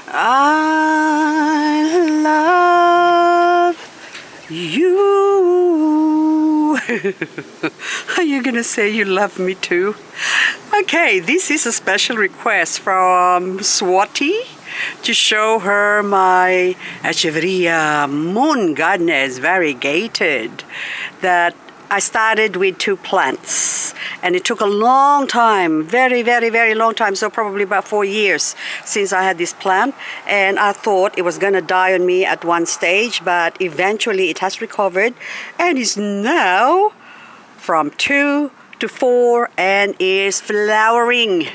I love you. Are you gonna say you love me too? Okay, this is a special request from Swati to show her my Echeveria Gadnis Variegated that I started with 2 plants, and it took a long time, very long time, so probably about 4 years since I had this plant, and I thought it was gonna die on me at one stage, but eventually it has recovered and is now from 2 to 4 and is flowering.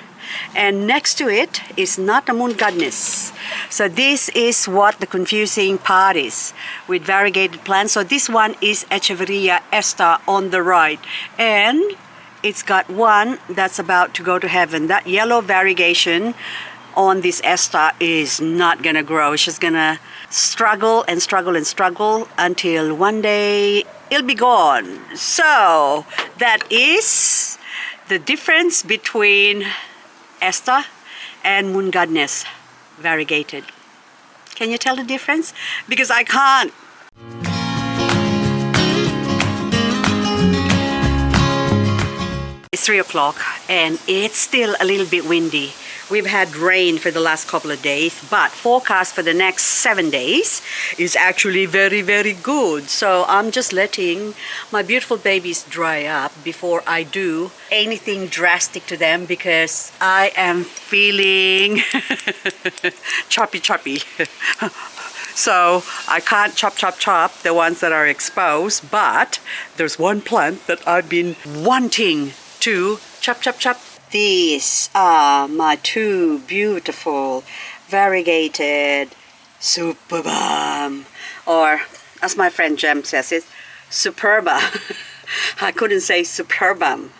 And next to it is not a Gadnis. So this is what the confusing part is with variegated plants. So this one is Echeveria Esta on the right, and it's got one that's about to go to heaven. That yellow variegation on this Esta is not gonna grow. It's just gonna struggle and struggle and struggle until one day it'll be gone. So that is the difference between Esta and Gadnis Variegated. Can you tell the difference? Because I can't. It's 3 o'clock and it's still a little bit windy. We've had rain for the last couple of days, but forecast for the next 7 days is actually very good. So I'm just letting my beautiful babies dry up before I do anything drastic to them, because I am feeling choppy. So I can't chop the ones that are exposed, but there's one plant that I've been wanting to chop. These are my 2 beautiful variegated Superbum, or as my friend Jem says it, Superba. I couldn't say Superbum,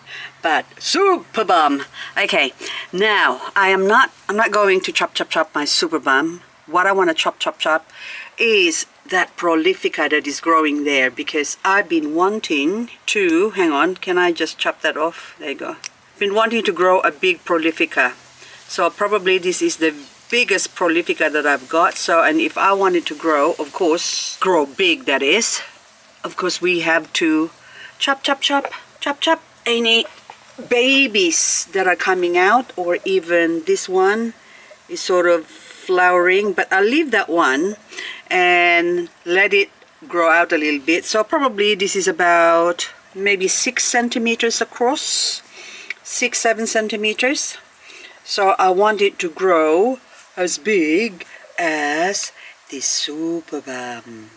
but Superbum. Okay, now I'm not going to chop my Superbum. What I want to chop is that Prolifica that is growing there, because I've been wanting to, hang on, can I just chop that off? There you go. Been wanting to grow a big Prolifica, so probably this is the biggest Prolifica that I've got. So, and if I want it to grow, of course, grow big, that is, of course we have to chop any babies that are coming out, or even this one is sort of flowering, but I'll leave that one and let it grow out a little bit. So probably this is about maybe 6 centimeters across, 6-7 centimeters. So I want it to grow as big as this Superbum.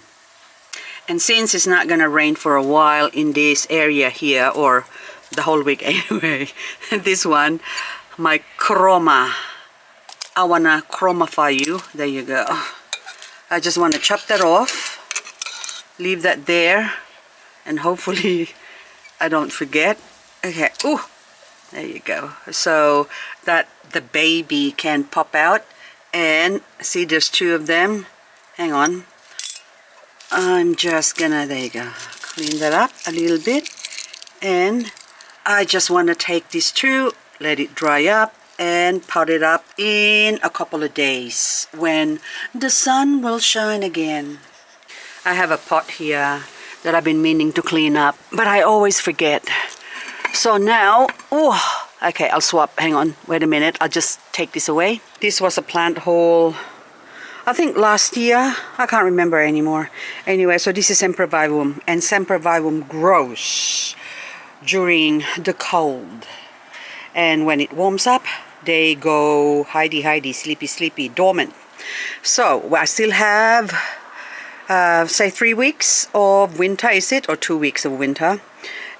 And since it's not gonna rain for a while in this area here, or the whole week anyway, this one, my chroma, I wanna chromify you. There you go. I just want to chop that off, leave that there, and hopefully I don't forget. Okay, ooh, there you go. So that the baby can pop out, and see there's 2 of them. Hang on. I'm just gonna, there you go, clean that up a little bit, and I just want to take these 2, let it dry up, and pot it up in a couple of days when the sun will shine again. I have a pot here that I've been meaning to clean up, but I always forget. So now, oh, okay, I'll swap. Hang on, wait a minute, I'll just take this away. This was a plant haul, I think last year, I can't remember anymore. Anyway, so this is Sempervivum, and Sempervivum grows during the cold. And when it warms up, they go hidey, sleepy, dormant. So I still have, say 3 weeks of winter, is it? Or 2 weeks of winter.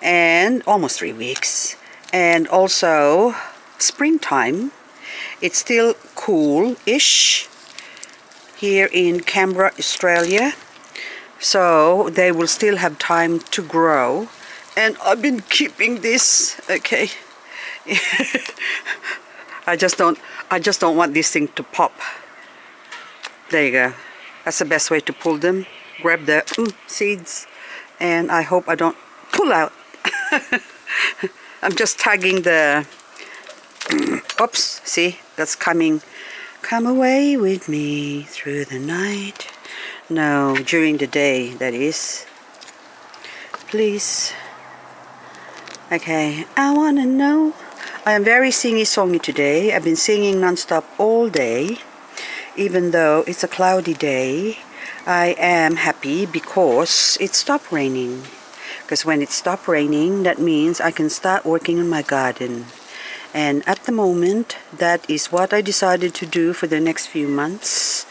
And almost 3 weeks. And also springtime. It's still cool-ish here in Canberra, Australia. So they will still have time to grow. And I've been keeping this, okay. I just don't want this thing to pop. There you go. That's the best way to pull them. Grab the seeds, and I hope I don't pull out. I'm just tagging the oops, see, that's coming Come away with me through the night. No, during the day, that is. Please. Okay, I wanna know. I am very singy-songy today. I've been singing non-stop all day. Even though it's a cloudy day, I am happy because it stopped raining. Because when it stopped raining, that means I can start working on my garden. And at the moment, that is what I decided to do for the next few months.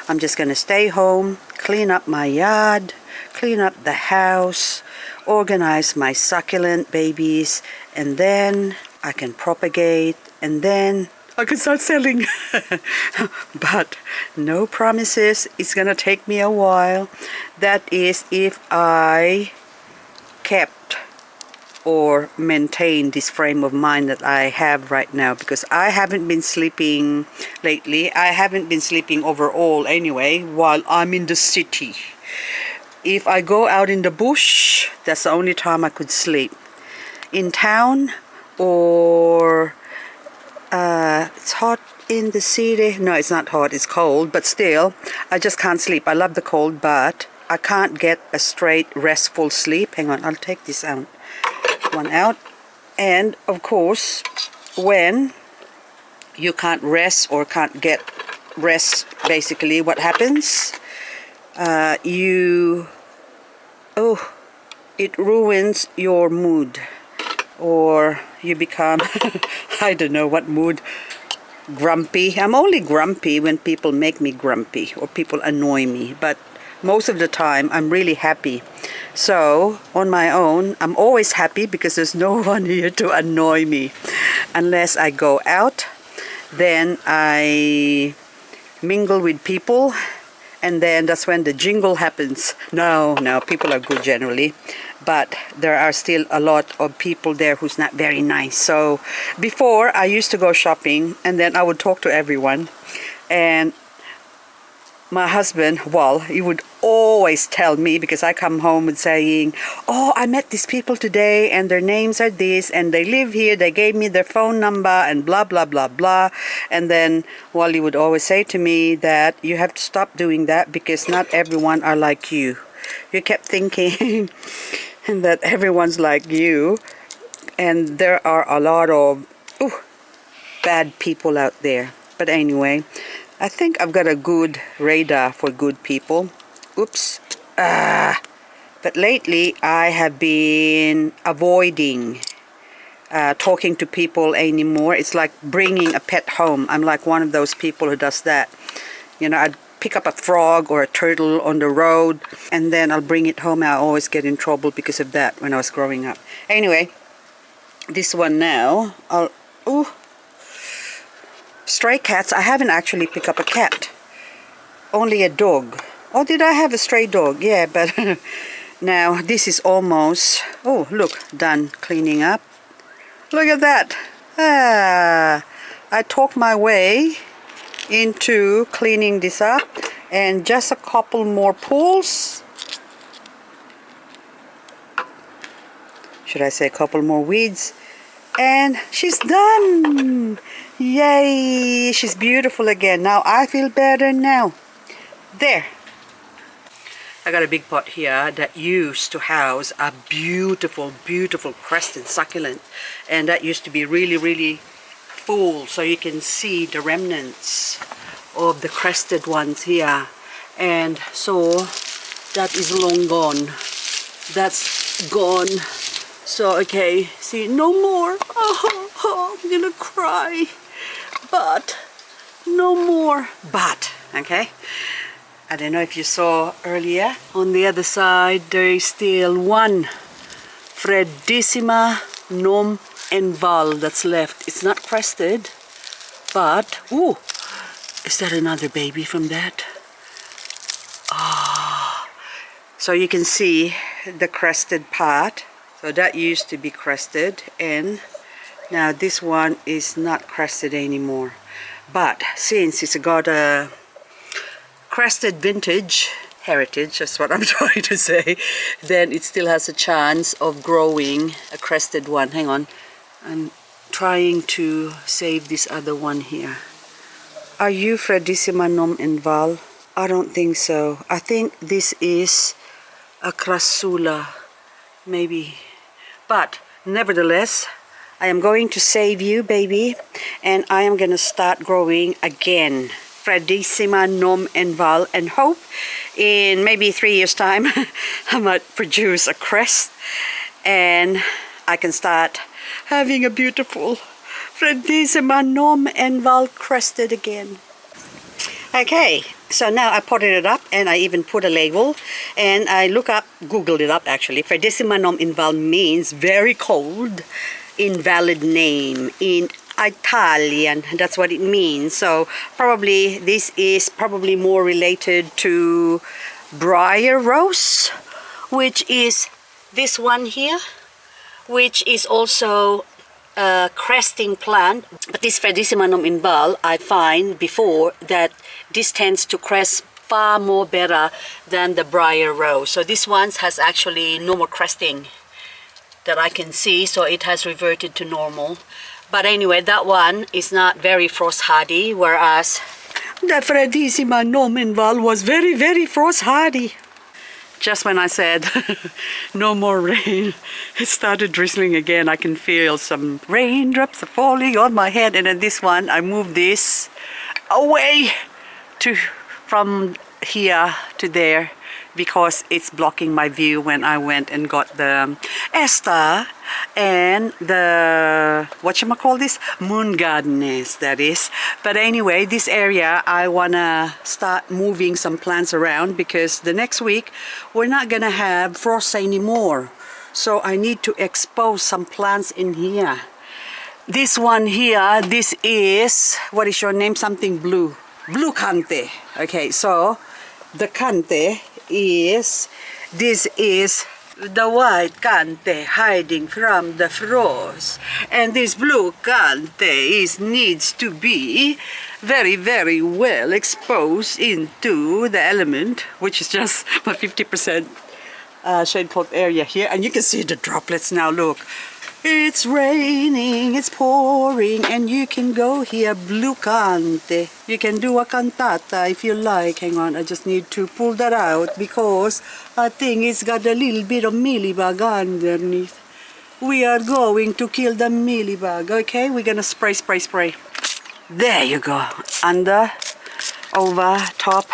I'm just gonna stay home, clean up my yard, clean up the house, organize my succulent babies, and then I can propagate, and then I can start selling. But no promises. It's gonna take me a while. That is if I kept or maintain this frame of mind that I have right now, because I haven't been sleeping lately. I haven't been sleeping overall anyway while I'm in the city. If I go out in the bush, that's the only time I could sleep. In town, or it's hot in the city. No, it's not hot, it's cold, but still, I just can't sleep. I love the cold, but I can't get a straight, restful sleep. Hang on, I'll take this out. One out. And of course, when you can't rest or can't get rest, basically what happens, it ruins your mood, or you become I don't know what mood, grumpy. I'm only grumpy when people make me grumpy or people annoy me, but most of the time I'm really happy. So on my own, I'm always happy because there's no one here to annoy me. Unless I go out, then I mingle with people, and then that's when the jingle happens. No, people are good generally, but there are still a lot of people there who's not very nice. So before, I used to go shopping, and then I would talk to everyone, and my husband, well, he would always tell me, because I come home and saying, oh, I met these people today and their names are this and they live here, they gave me their phone number and blah, blah, blah, blah. And then, well, he would always say to me that you have to stop doing that because not everyone are like you. You kept thinking that everyone's like you, and there are a lot of bad people out there. But anyway, I think I've got a good radar for good people. Oops. But lately I have been avoiding talking to people anymore. It's like bringing a pet home. I'm like one of those people who does that. You know, I'd pick up a frog or a turtle on the road and then I'll bring it home. I always get in trouble because of that when I was growing up. Anyway, this one now, stray cats. I haven't actually picked up a cat. Only a dog. Oh, did I have a stray dog? Yeah, but now this is almost, oh, look, done cleaning up. Look at that. I talked my way into cleaning this up, and just a couple more pulls. Should I say a couple more weeds? And she's done. Yay, she's beautiful again. Now I feel better now. There. I got a big pot here that used to house a beautiful, beautiful crested succulent. And that used to be really, really full. So you can see the remnants of the crested ones here. And so that is long gone. That's gone. So, okay, see, no more. Oh, I'm gonna cry. But, no more. But, okay. I don't know if you saw earlier. On the other side, there is still one Freddissima Nom and Val that's left. It's not crested, but, ooh, is that another baby from that? Ah, so you can see the crested part. So that used to be crested, and now this one is not crested anymore. But since it's got a crested vintage heritage, that's what I'm trying to say, then it still has a chance of growing a crested one. Hang on, I'm trying to save this other one here. Are you Euphorbias nom inval? I don't think so. I think this is a crassula, maybe. But nevertheless, I am going to save you, baby, and I am going to start growing again. Euphorbias nom inval, and hope in maybe 3 years' time I might produce a crest and I can start having a beautiful Euphorbias nom inval crested again. Okay, so now I potted it up and I even put a label and I googled it up actually. Euphorbias nom inval means very cold, invalid name in Italian. That's what it means. So probably this is probably more related to briar rose, which is this one here, which is also a cresting plant. But this Euphorbias nom inval, I find before that this tends to crest far more better than the briar rose. So this one has actually no more cresting that I can see, so it has reverted to normal. But anyway, that one is not very frost hardy, whereas the Euphorbias nom inval was very, very frost hardy. Just when I said no more rain, it started drizzling again. I can feel some raindrops falling on my head. And then this one, I moved this away from here to there because it's blocking my view when I went and got the Esta and the, whatchamacallit, moon Gadnis, that is. But anyway, this area, I want to start moving some plants around because the next week, we're not going to have frost anymore. So I need to expose some plants in here. This one here, this is, what is your name? Something blue. Blue Cante. Okay, so the Cante is, this is the white Cante hiding from the frost, and this blue Cante needs to be very, very well exposed into the element, which is just my 50% shade cloth area here, and you can see the droplets now. Look, it's raining, it's pouring, and you can go here, blue Cante. You can do a cantata if you like. Hang on, I just need to pull that out because I think it's got a little bit of mealybug underneath. We are going to kill the mealybug, okay? We're gonna spray, spray, spray. There you go, under, over, top,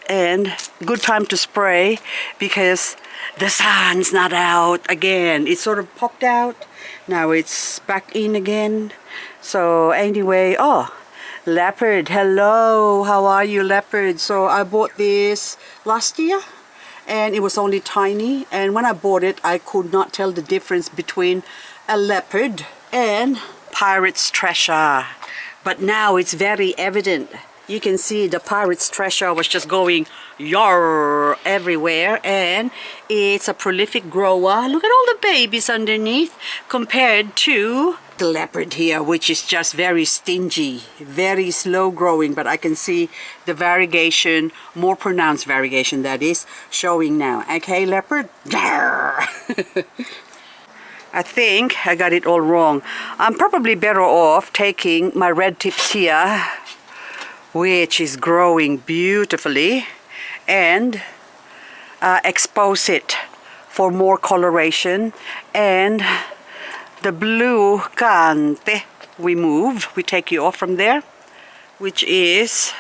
and good time to spray because the sun's not out again. It sort of popped out. Now it's back in again. So anyway, oh, Leopard, hello. How are you, Leopard? So I bought this last year and it was only tiny. And when I bought it, I could not tell the difference between a leopard and pirate's treasure. But now it's very evident. You can see the pirate's treasure was just going yar everywhere, and it's a prolific grower. Look at all the babies underneath compared to the leopard here, which is just very stingy, very slow growing. But I can see the variegation, more pronounced variegation that is, showing now. Okay, leopard? I think I got it all wrong. I'm probably better off taking my red tips here, which is growing beautifully, and expose it for more coloration. And the blue Cante we take you off from there, which is,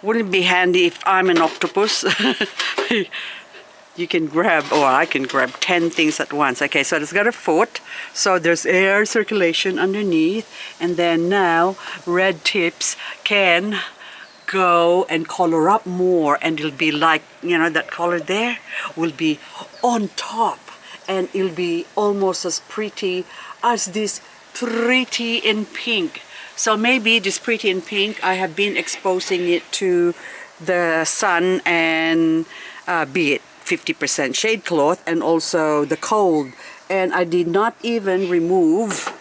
wouldn't it be handy if I'm an octopus? You can grab, or I can grab 10 things at once. Okay, so it's got a foot, so there's air circulation underneath, and then now red tips can go and color up more, and it'll be like, you know, that color there will be on top, and it'll be almost as pretty as this pretty in pink. So maybe this pretty in pink, I have been exposing it to the sun and be it 50% shade cloth and also the cold, and I did not even remove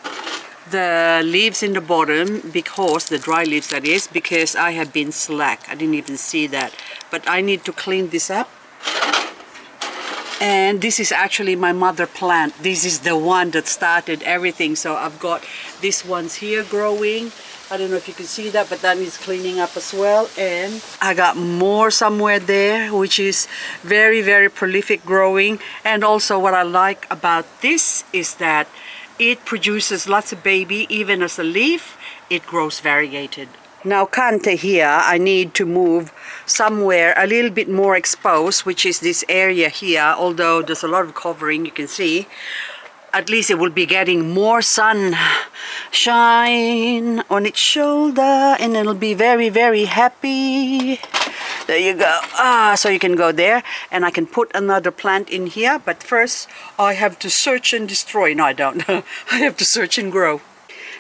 the leaves in the bottom, because the dry leaves that is, because I have been slack. I didn't even see that, but I need to clean this up. And this is actually my mother plant. This is the one that started everything. So I've got these ones here growing, I don't know if you can see that, but that needs cleaning up as well. And I got more somewhere there, which is very, very prolific growing. And also what I like about this is that it produces lots of baby. Even as a leaf, it grows variegated. Now Cante here, I need to move somewhere a little bit more exposed, which is this area here. Although there's a lot of covering, you can see. At least it will be getting more sun shine on its shoulder, and it'll be very, very happy. There you go. So you can go there, and I can put another plant in here. But first, I have to search and destroy. No, I don't. I have to search and grow.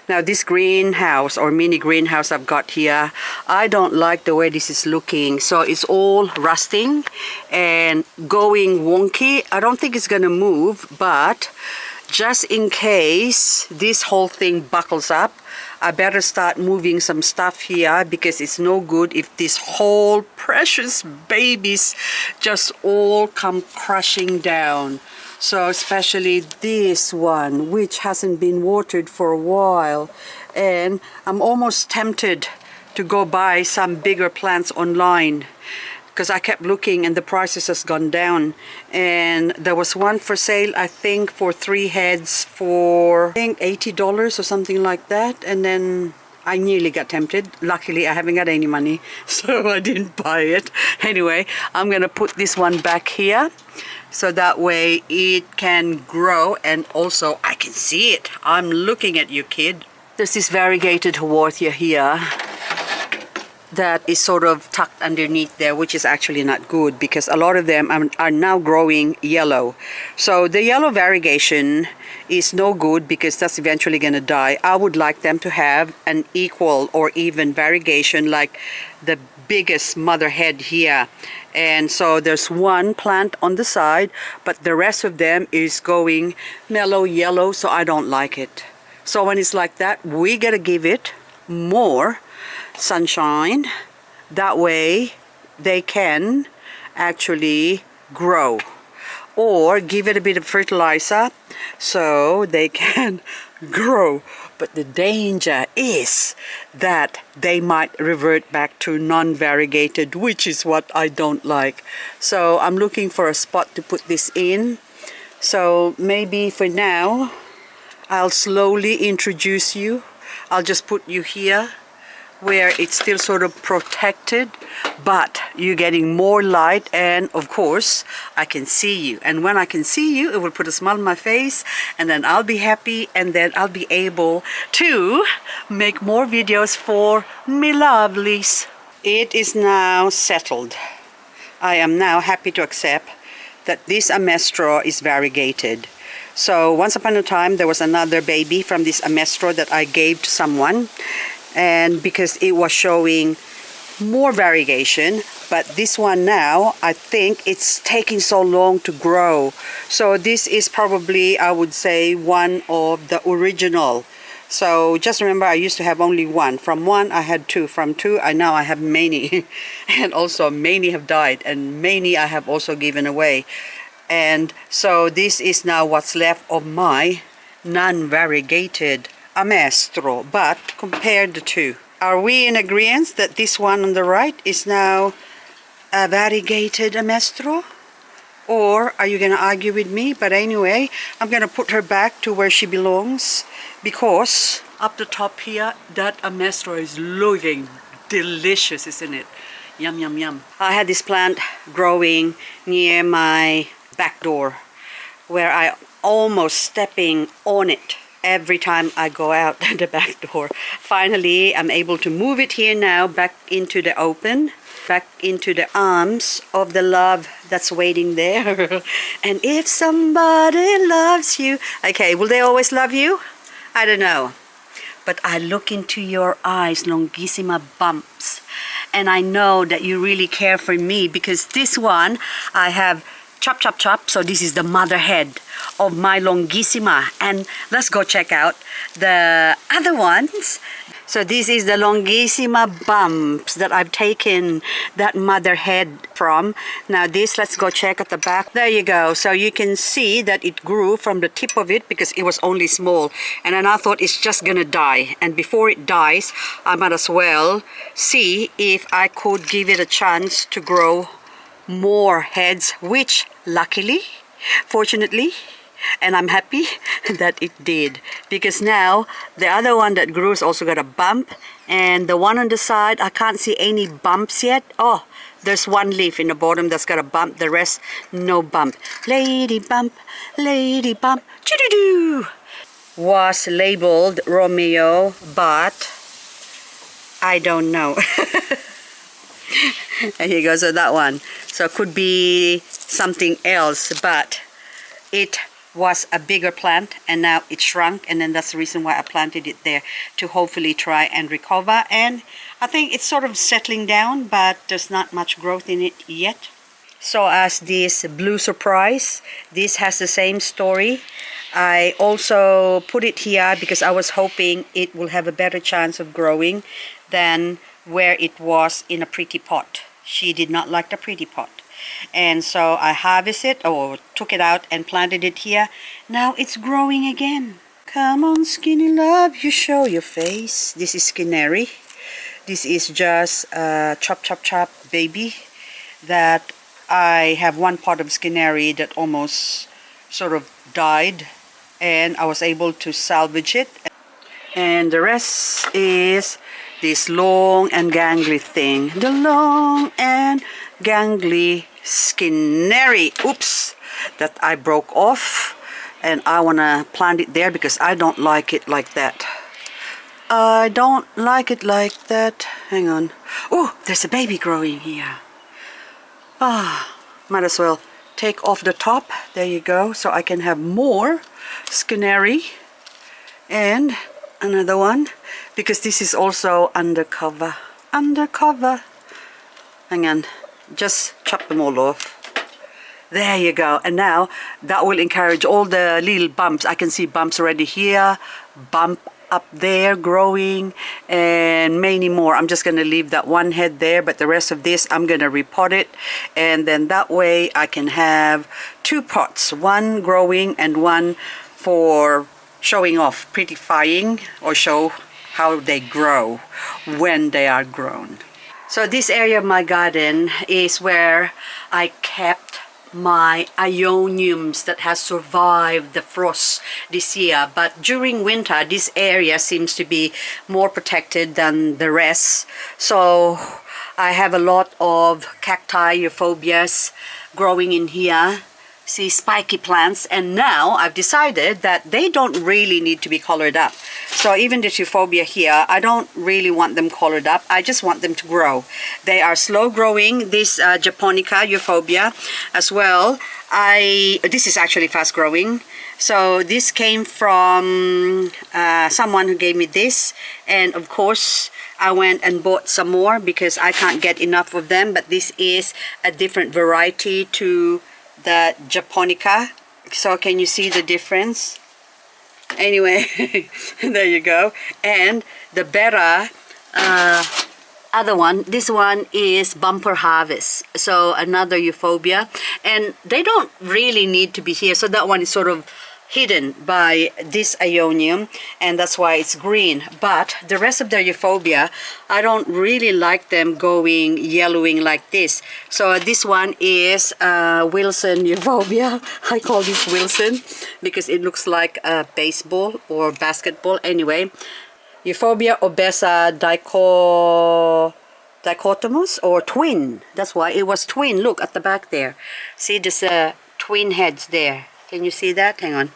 Now this greenhouse or mini greenhouse I've got here, I don't like the way this is looking. So it's all rusting and going wonky. I don't think it's gonna move, but just in case this whole thing buckles up, I better start moving some stuff here, because it's no good if these whole precious babies just all come crushing down. So especially this one, which hasn't been watered for a while. And I'm almost tempted to go buy some bigger plants online, because I kept looking and the prices has gone down. And there was one for sale, I think, for 3 heads for, I think, $80 or something like that. And then I nearly got tempted. Luckily, I haven't got any money, so I didn't buy it. Anyway, I'm gonna put this one back here, so that way it can grow, and also I can see it. I'm looking at you, kid. There's this variegated Haworthia here that is sort of tucked underneath there, which is actually not good, because a lot of them are now growing yellow. So the yellow variegation is no good, because that's eventually going to die. I would like them to have an equal or even variegation, like the biggest mother head here. And so there's one plant on the side, but the rest of them is going mellow yellow, so I don't like it. So when it's like that, we got to give it more sunshine. That way they can actually grow, or give it a bit of fertilizer so they can grow. But the danger is that they might revert back to non-variegated, which is what I don't like. So I'm looking for a spot to put this in. So maybe for now I'll slowly introduce you. I'll just put you here where it's still sort of protected, but you're getting more light, and of course I can see you. And when I can see you, it will put a smile on my face, and then I'll be happy, and then I'll be able to make more videos for me lovelies. It is now settled. I am now happy to accept that this Amestro is variegated. So once upon a time there was another baby from this Amestro that I gave to someone, and because it was showing more variegation, but this one now, I think it's taking so long to grow. So this is probably, I would say, one of the original. So just remember, I used to have only one. From one I had two, from two now I have many. And also many have died, and many I have also given away. And so this is now what's left of my non-variegated Amestro. But compare the two. Are we in agreement that this one on the right is now a variegated Amestro? Or are you going to argue with me? But anyway, I'm going to put her back to where she belongs, because up the top here, that Amestro is looking delicious, isn't it? Yum, yum, yum. I had this plant growing near my back door, where I almost stepping on it every time I go out the back door. Finally, I'm able to move it here now, back into the open, back into the arms of the love that's waiting there. And if somebody loves you, okay, will they always love you? I don't know. But I look into your eyes, Longissima Bumps, and I know that you really care for me, because this one I have chop, chop, chop. So this is the mother head of my Longissima. And let's go check out the other ones. So this is the Longissima Bumps that I've taken that mother head from. Now this, let's go check at the back. There you go. So you can see that it grew from the tip of it because it was only small. And then I thought it's just gonna die. And before it dies, I might as well see if I could give it a chance to grow more heads, which luckily, fortunately, and I'm happy that it did, because now the other one that grew has also got a bump, and the one on the side I can't see any bumps yet. Oh, there's one leaf in the bottom that's got a bump, the rest no bump. Lady bump, choo-doo-doo. Was labeled Romeo, but I don't know. There you go. So that one, so it could be something else, but it was a bigger plant and now it shrunk, and then that's the reason why I planted it there, to hopefully try and recover. And I think it's sort of settling down, but there's not much growth in it yet. So as this blue surprise, this has the same story. I also put it here because I was hoping it will have a better chance of growing than where it was in a pretty pot. She did not like the pretty pot. And so I harvested or took it out and planted it here. Now it's growing again. Come on, skinny love, you show your face. This is Skinneri. This is just a chop, chop, chop baby that I have one part of Skinneri that almost sort of died, and I was able to salvage it. And the rest is this long and gangly thing. The long and gangly Skinneri, oops, that I broke off, and I want to plant it there because I don't like it like that. I don't like it like that. Hang on. Oh, there's a baby growing here. Might as well take off the top. There you go. So I can have more Skinneri and another one, because this is also undercover. Hang on. Just chop them all off. There you go. And now that will encourage all the little bumps. I can see bumps already here, bump up there growing, and many more. I'm just going to leave that one head there, but the rest of this I'm going to repot it, and then that way I can have two pots, one growing and one for showing off, prettifying, or show how they grow when they are grown. So this area of my garden is where I kept my Ioniums that has survived the frost this year. But during winter, this area seems to be more protected than the rest. So I have a lot of cacti, Euphorbias growing in here. See, spiky plants, and now I've decided that they don't really need to be colored up. So even this Euphorbia here, I don't really want them colored up. I just want them to grow. They are slow growing. This Japonica Euphorbia as well. This is actually fast growing. So this came from someone who gave me this, and of course I went and bought some more because I can't get enough of them. But this is a different variety to the Japonica. So can you see the difference? Anyway, there you go. And the better other one, this one is Bumper Harvest. So another Euphorbia, and they don't really need to be here. So that one is sort of hidden by this Ionium, and that's why it's green. But the rest of the Euphorbia, I don't really like them going yellowing like this. So this one is Wilson Euphorbia. I call this Wilson because it looks like a baseball or basketball. Anyway, Euphorbia obesa dichotomous or twin. That's why it was twin. Look at the back there. See, there's twin heads there. Can you see that? Hang on.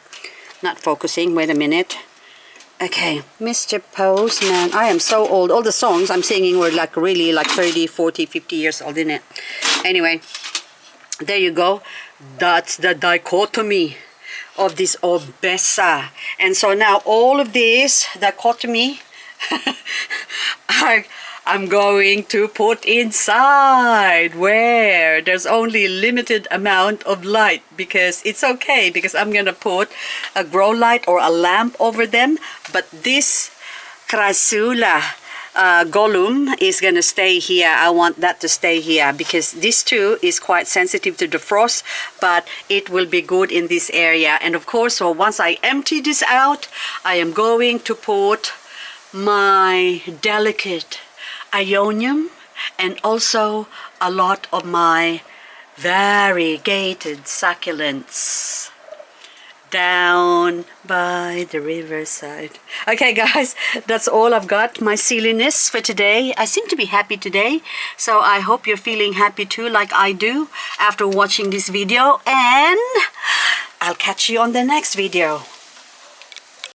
Not focusing. Wait a minute. Okay. Mr. Postman. I am so old. All the songs I'm singing were like really like 30, 40, 50 years old, isn't it? Anyway, there you go. That's the dichotomy of this obesa. And so now all of this dichotomy I'm going to put inside where there's only limited amount of light, because it's okay because I'm gonna put a grow light or a lamp over them. But this Crassula Gollum is gonna stay here. I want that to stay here because this too is quite sensitive to the frost, but it will be good in this area. And of course, so once I empty this out, I am going to put my delicate Ionium and also a lot of my variegated succulents down by the riverside. Okay guys, that's all I've got, my silliness for today. I seem to be happy today, so I hope you're feeling happy too like I do after watching this video, and I'll catch you on the next video.